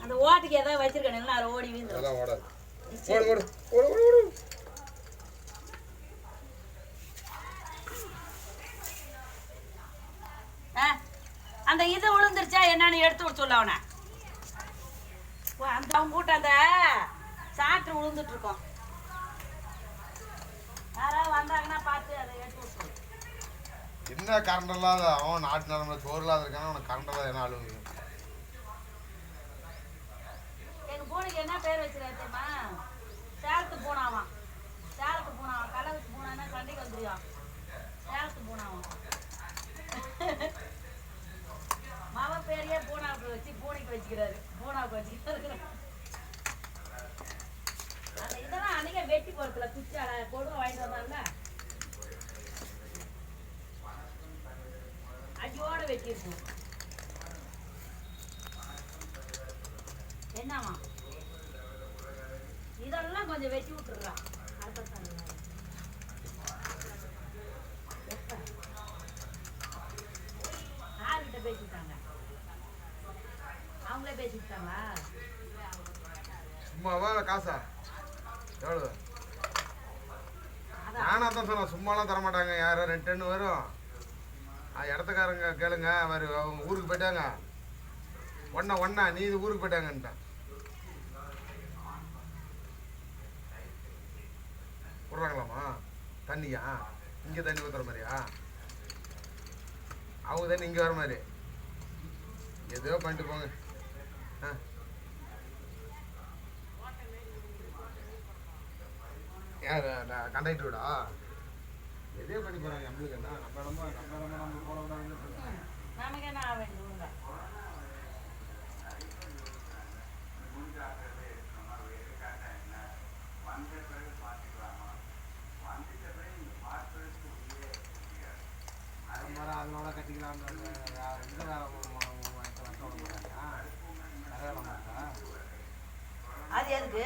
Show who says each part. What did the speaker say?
Speaker 1: அந்த ஓட்டுக்கு ஏதாவது வச்சிருக்கேன் அதை ஓடி வீந்து
Speaker 2: ஓடாது. ஓடு ஓடு ஓடு ஓடு ஓடு.
Speaker 1: அந்த இது விழுந்துருச்சா என்னன்னு எடுத்து விட சொல்ல அவனை. அந்த அவங்க கூட்ட அந்த சாற்று விழுந்துட்டு இருக்கோம். யாராவது வந்தாங்கன்னா பார்த்து அதை எடுத்து விட சொல்லு.
Speaker 2: என்ன கரண்ட் இல்லாத அவன் நாட்டு நிலம சோறு இல்லாத இருக்கான அவனுக்கு கரண்ட் இல்லாத என்ன ஆளுங்க.
Speaker 1: எங்க பூனைக்கு என்ன பேர் வச்சிருக்கா தெரியுமா? சேலத்து பூனாவான். சேலத்து பூனாவான். கலவத்து பூனான்னா சண்டைக்கு வந்துருவான். சேலத்து பூனாவான். மாவ பேரையே பூனாவுக்கு வச்சு பூனைக்கு வச்சுக்கிறாரு. பூனாவுக்கு வச்சுக்கிறாரு. அந்த இதெல்லாம் அன்னைக்கே வெட்டி போறதுல குச்சால கொடுமை வாங்கிட்டு வந்தாங்கல்ல, அடியோட வெட்டிருக்கும். என்னவா இதெல்லாம் கொஞ்சம் வெட்டி விட்டுறான். யார்கிட்ட பேசிட்டாங்க? அவங்களே பேசிட்டாங்களா?
Speaker 2: சும்மாவா காசா எவ்வளவு? நானா தான் சொன்னேன் சும்மாலாம் தரமாட்டாங்க. யாரோ 2 டன் வரும். இடத்துக்காரங்க கேளுங்க அவங்க ஊருக்கு போயிட்டாங்க. ஒன்னா நீ இது ஊருக்கு போயிட்டாங்கன்ட்டான். விட்றாங்களாமா தண்ணியா? இங்கே தண்ணி ஊற்றுற மாதிரியா? அவங்க தண்ணி இங்கே வர மாதிரி எதையோ பண்ணிட்டு போங்க. யார் கண்டக்டரோடா எதையோ பண்ணி போகிறாங்க. நம்மளுக்கு என்ன நம்ம நம்ம போடக்கூடாது.
Speaker 1: நமக்கு என்ன ஆகும்?
Speaker 2: அதனோட கட்டிக்கலாம்.
Speaker 1: அது எதுக்கு?